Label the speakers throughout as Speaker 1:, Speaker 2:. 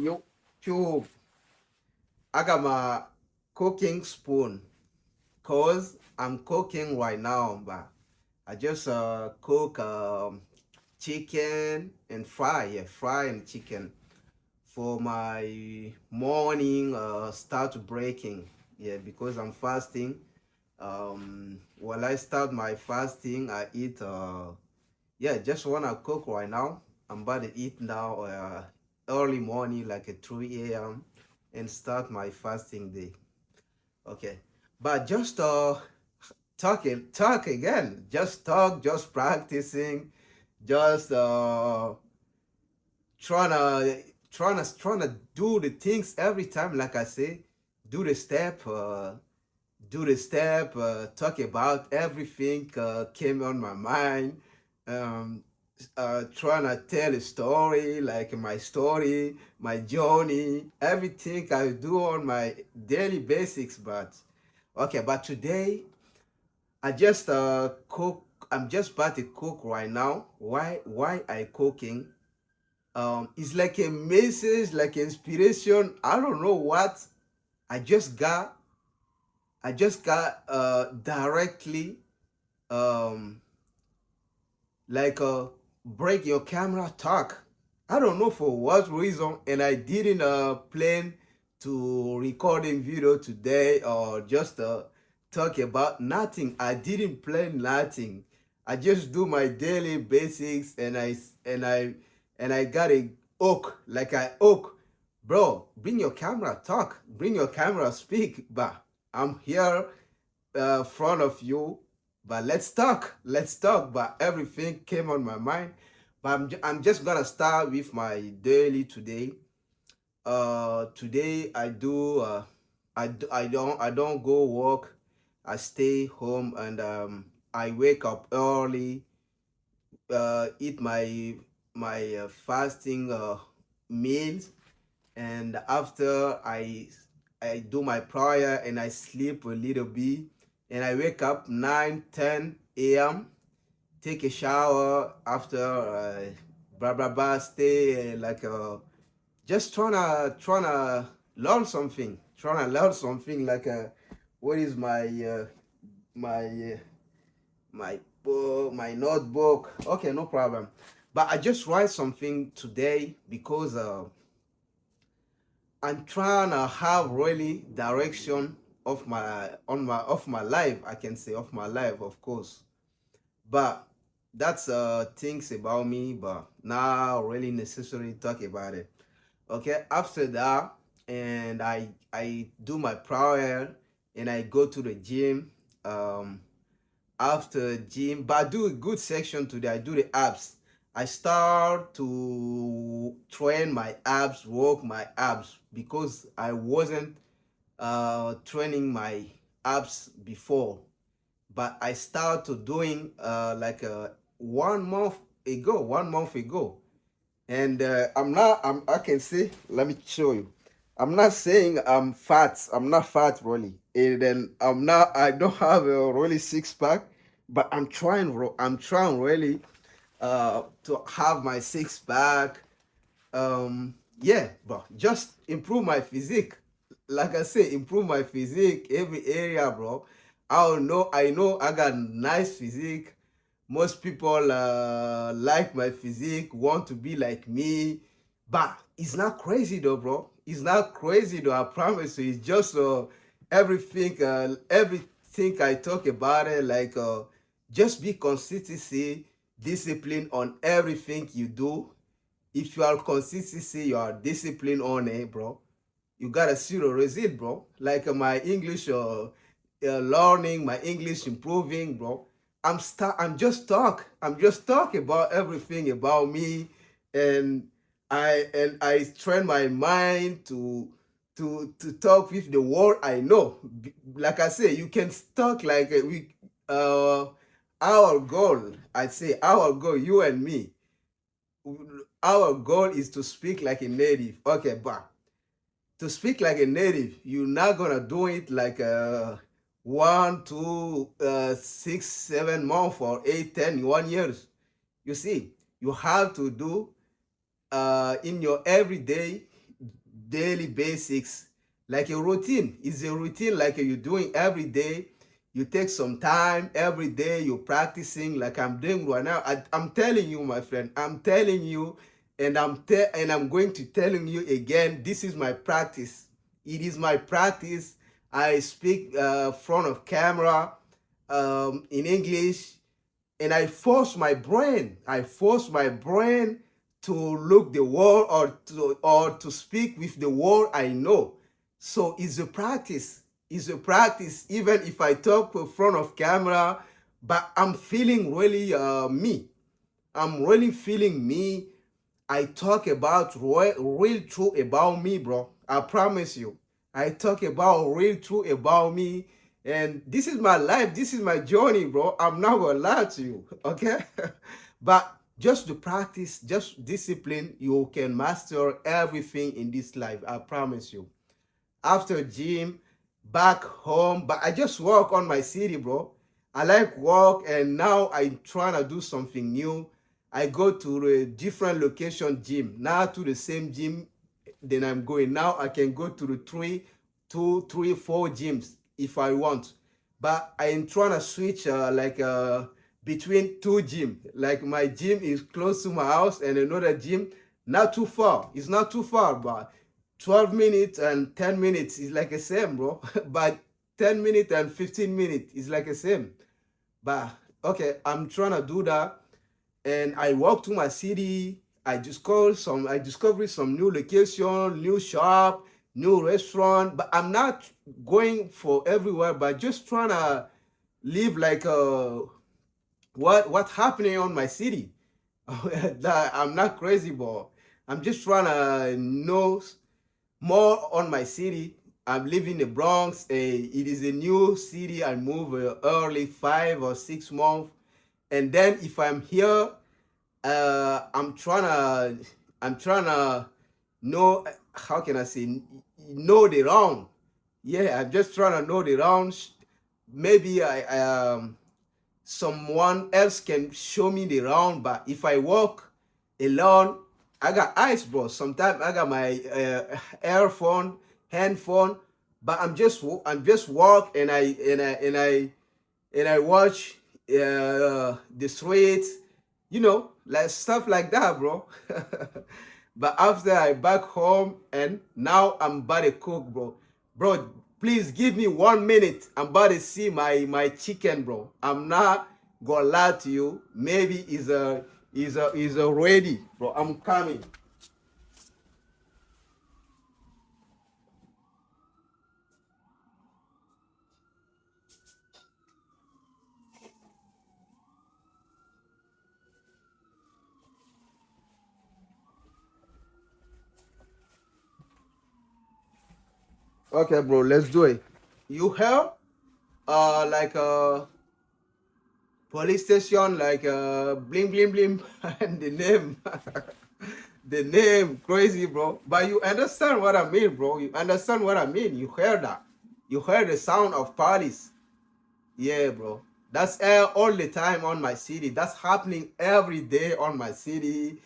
Speaker 1: YouTube. I got my cooking spoon cause I'm cooking right now, but I just cook chicken and fry, yeah, fry and chicken for my morning start breaking, yeah, because I'm fasting. While I start my fasting, I eat yeah, just wanna cook right now. I'm about to eat now early morning like at 3 a.m. and start my fasting day. Okay. But just talk again. Just talk, just practicing, just trying to do the things every time, like I say, do the step, talk about everything came on my mind. Um, Trying to tell a story, like my story, my journey, everything I do on my daily basics. But okay, but today I just cook. I'm just about to cook right now. Why I cooking? It's like a message, like inspiration. I don't know what. I just got. I just got directly um like break your camera talk. I don't know for what reason, and I didn't plan to recording video today or just talk about nothing. I didn't plan nothing. I just do my daily basics, and I got a hook, like I hook, bro. Bring your camera, talk. Bring your camera, speak. But I'm here front of you. But let's talk. Let's talk. But everything came on my mind. But I'm just gonna start with my daily today. Today I don't go work. I stay home and I wake up early. Eat my fasting meals, and after I do my prayer and I sleep a little bit, and I wake up 9, 10 a.m., take a shower after blah blah blah, stay like just trying to learn something like what is my my book, my notebook. Okay, no problem. But I just write something today because I'm trying to have really direction of my life. I can say of my life, of course. But that's things about me. But now really necessary talk about it. Okay. After that, and I do my prayer and I go to the gym. Um, After gym, but I do a good section today. I do the abs. I start to train my abs, work my abs because I wasn't training my abs before. But I started doing like 1 month ago, 1 month ago, and I'm not. I can say. Let me show you. I'm not saying I'm fat. I'm not fat really. And then I'm not. I don't have a really six pack, but I'm trying. I'm trying really to have my six pack. Yeah, but just improve my physique. Like I say, improve my physique every area, bro. I don't know. I know I got nice physique. Most people like my physique, want to be like me, but it's not crazy though, bro. It's not crazy though. I promise you. It's just everything I talk about it. Like just be consistency, discipline on everything you do. If you are consistency, you are disciplined on it, bro. You gotta see the result, bro. Like my English learning, my English improving, bro. I'm just talk. I'm just talk about everything about me, and I train my mind to talk with the world I know. Like I say, you can talk like we uh our goal. I say our goal, you and me. Our goal is to speak like a native. Okay, but to speak like a native, you're not gonna do it like 1, 2, 6, 7 months or 8, 10, 1 years. You see, you have to do in your everyday. daily basics, like a routine. It's a routine like you're doing every day. You take some time every day, you're practicing like I'm doing right now. I'm telling you, my friend, I'm telling you, and I'm going to telling you again, this is my practice. It is my practice. I speak front of camera in English, and I force my brain to look the world, or to speak with the world I know. So it's a practice. It's a practice. Even if I talk in front of camera, but I'm feeling really me. I'm really feeling me. I talk about real truth about me, bro. I promise you. I talk about real truth about me. And this is my life. This is my journey, bro. I'm not gonna lie to you. Okay? But just to practice, just discipline, you can master everything in this life. I promise you. After gym, back home, but I just work on my city, bro. I like work, and now I'm trying to do something new. I go to a different location gym, not to the same gym. Then I'm going now. I can go to the three, 4 gyms if I want, but I am trying to switch between 2 gym. Like my gym is close to my house, and another gym not too far. It's not too far, but 12 minutes and 10 minutes is like the same, bro. But 10 minutes and 15 minutes is like the same. But okay, I'm trying to do that, and I walk to my city. I discovered some new location, new shop, new restaurant. But I'm not going for everywhere, but just trying to live like what happening on my city. I'm not crazy, but I'm just trying to know more on my city. I'm living in the Bronx. It is a new city. I moved early 5 or 6 months, and then if I'm here, I'm trying to know, how can I say, know the round. Yeah, I'm just trying to know the rounds. Maybe someone else can show me the round, but if I walk alone, I got eyes, bro. Sometimes I got my earphone, handphone, but I'm just walk, and I watch the streets, like stuff like that, bro. But after I back home, and now I'm about to cook, bro. Bro, please give me 1 minute. I'm about to see my chicken, bro. I'm not gonna lie to you. Maybe is a ready, bro. I'm coming. Okay, bro. Let's do it. You have like a police station, like bling bling bling, and the name. The name crazy, bro. But you understand what I mean, bro. You understand what I mean. You heard that. You heard the sound of police. Yeah, bro. That's all the time on my city. That's happening every day on my city.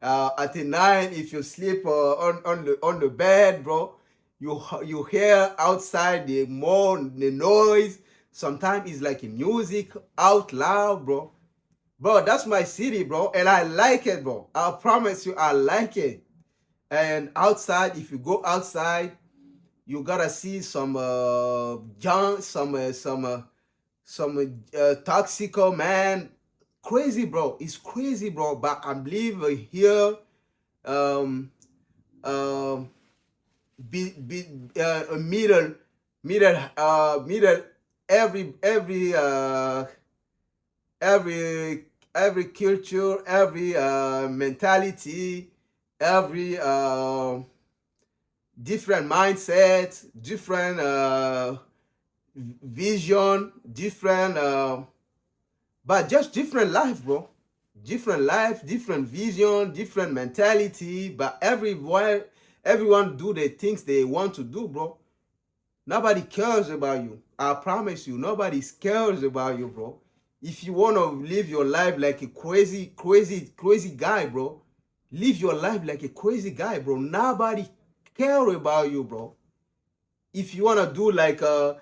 Speaker 1: At the night, if you sleep on the bed, bro, you hear outside the moan, the noise. Sometimes it's like music out loud, bro. Bro, that's my city, bro, and I like it, bro. I promise you, I like it. And outside, if you go outside, you gotta see some junk, some toxico man. Crazy, bro. It's crazy, bro. But I believe here, um, um, middle, middle. Every every culture, every mentality, every different mindset, different vision, different but just different life, bro. Different life, different vision, different mentality. But everyone do the things they want to do, bro. Nobody cares about you. I promise you, nobody cares about you, bro. If you want to live your life like a crazy, crazy, crazy guy, bro, live your life like a crazy guy, bro. Nobody care about you, bro. If you wanna do like a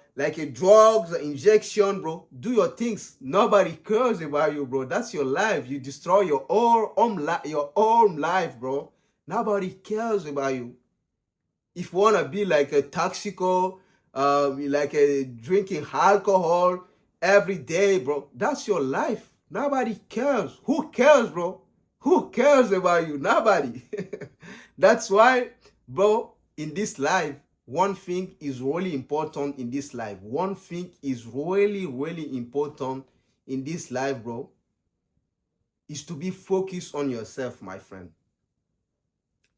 Speaker 1: drugs injection, bro, do your things. Nobody cares about you, bro. That's your life. You destroy your own life, bro. Nobody cares about you. If you wanna be like a toxico, like a drinking alcohol every day, bro, that's your life. Nobody cares. Who cares, bro? Who cares about you? Nobody. That's why, bro, in this life, one thing is really important in this life. One thing is really, really important in this life, bro, is to be focused on yourself, my friend.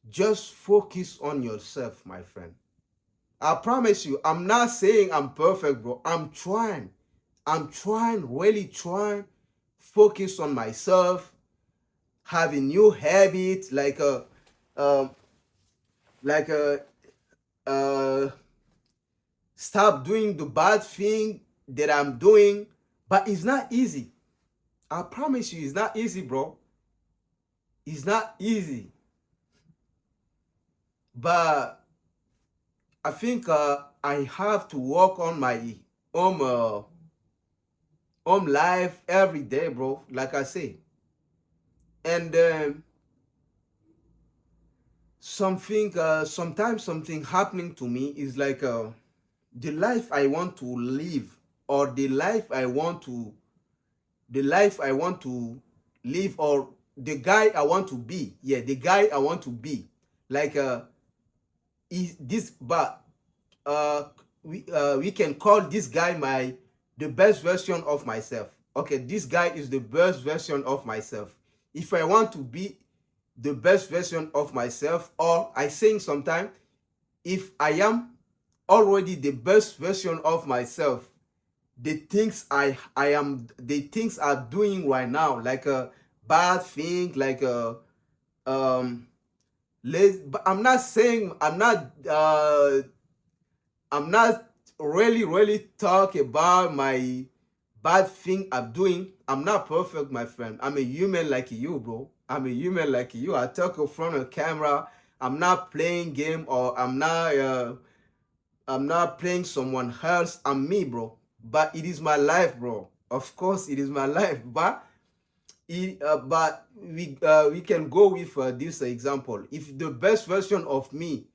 Speaker 1: Just focus on yourself, my friend. I promise you, I'm not saying I'm perfect, bro. I'm trying. Really trying. Focus on myself, having new habits um, like a stop doing the bad thing that I'm doing. But it's not easy. I promise you, it's not easy, bro. It's not easy. But I think I have to work on my own life every day, bro. Like I say, and sometimes something happening to me is like the life I want to live, or the life I want to live, or the guy I want to be. Yeah, the guy I want to be. Like is this, but we can call this guy the best version of myself. Okay, this guy is the best version of myself. If I want to be the best version of myself, or I saying sometimes, if I am already the best version of myself, the things the things I'm doing right now, like a bad thing, like a but I'm not really talk about my bad thing I'm doing. I'm not perfect, my friend. I'm a human like you, bro. I'm a human like you. I talk in front of camera. I'm not playing game, or I'm not playing someone else. I'm me, bro. But it is my life, bro. Of course, it is my life. But we can go with this example. If the best version of me,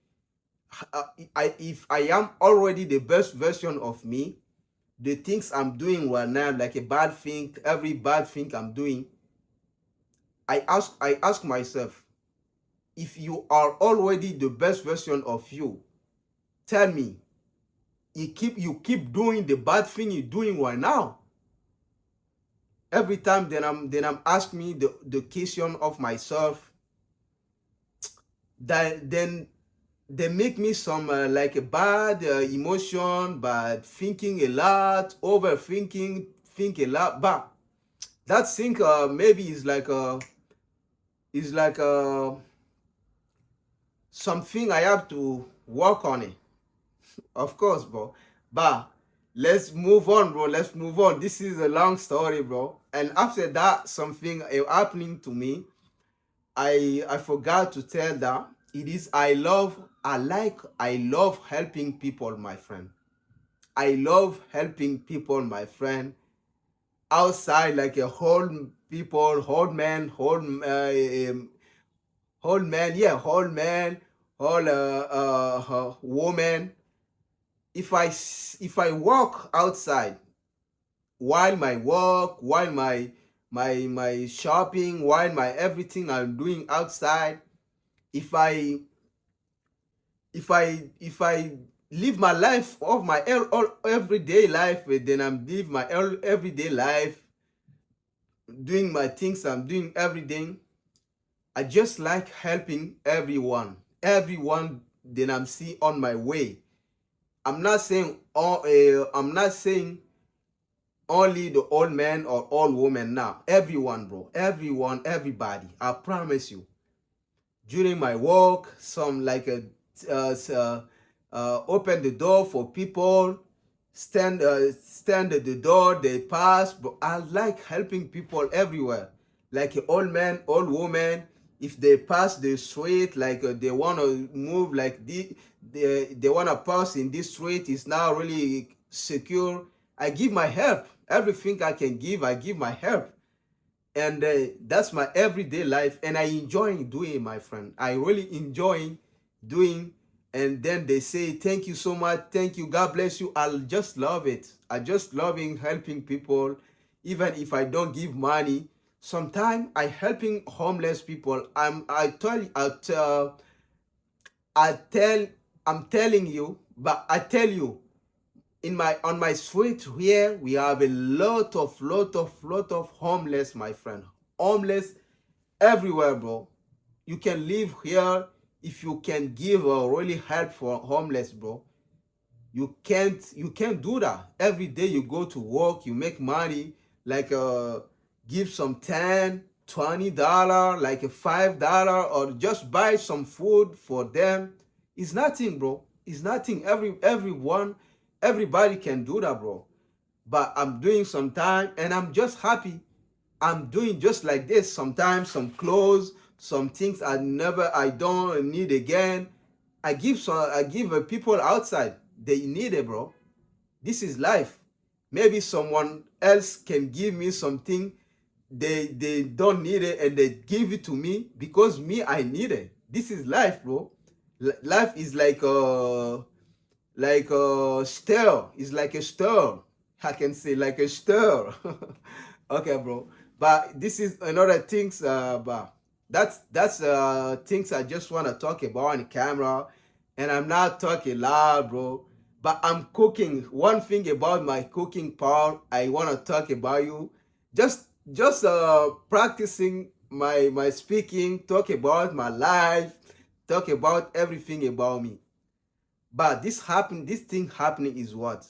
Speaker 1: if I am already the best version of me, the things I'm doing right now, like a bad thing, every bad thing I'm doing, I ask myself, if you are already the best version of you, tell me, you keep doing the bad thing you're doing right now. Every time then I'm asking me the question of myself, that then they make me some like a bad emotion, bad thinking a lot, overthinking, think a lot. But that thing maybe is like something I have to work on it, of course, bro. But let's move on, bro. Let's move on. This is a long story, bro. And after that, something happening to me, I forgot to tell that it is I love helping people, my friend. I love helping people, my friend. Outside, like a whole people, whole man, whole man, yeah, whole man, whole woman. If I walk outside, while my work, while my shopping, while my everything I'm doing outside, if I live my life of my everyday life, then I'm live my everyday life, doing my things I'm doing every day. I just like helping everyone that I'm see on my way. I'm not saying I'm not saying only the old man or old woman now. Everyone, bro. Everyone, everybody. I promise you. During my work, some like open the door for people, stand at the door, they pass. But I like helping people everywhere. Like an old man, old woman, If they pass the street, like they want to move, like they want to pass in this street is now really secure, I give my help. Everything I can give, I give my help. And that's my everyday life, and I enjoy doing, my friend. I really enjoy doing. And then they say thank you so much, thank you, God bless you. I'll just love it. I just loving helping people, even if I don't give money. Sometimes I helping homeless people. I tell I'm telling you, but I tell you, in my on my street here we have a lot of homeless, my friend. Homeless everywhere, bro. You can live here if you can give a really help for homeless, bro. You can't do that. Every day you go to work, you make money, like give some 10, $20, like a $5, or just buy some food for them. It's nothing, bro. It's nothing. Everybody can do that, bro. But I'm doing sometime and I'm just happy. I'm doing just like this. Sometimes some clothes, some things I don't need again. I give people outside. They need it, bro. This is life. Maybe someone else can give me something, they don't need it, and they give it to me because me, I need it. This is life, bro. Life is like a stir. It's like a stir. I can say like a stir. Okay, bro. But this is another things. But that's things I just want to talk about on camera, and I'm not talking loud, bro. But I'm cooking. One thing about my cooking part, I want to talk about you. Just practicing my speaking, talk about my life, talk about everything about me. But this thing happening is what?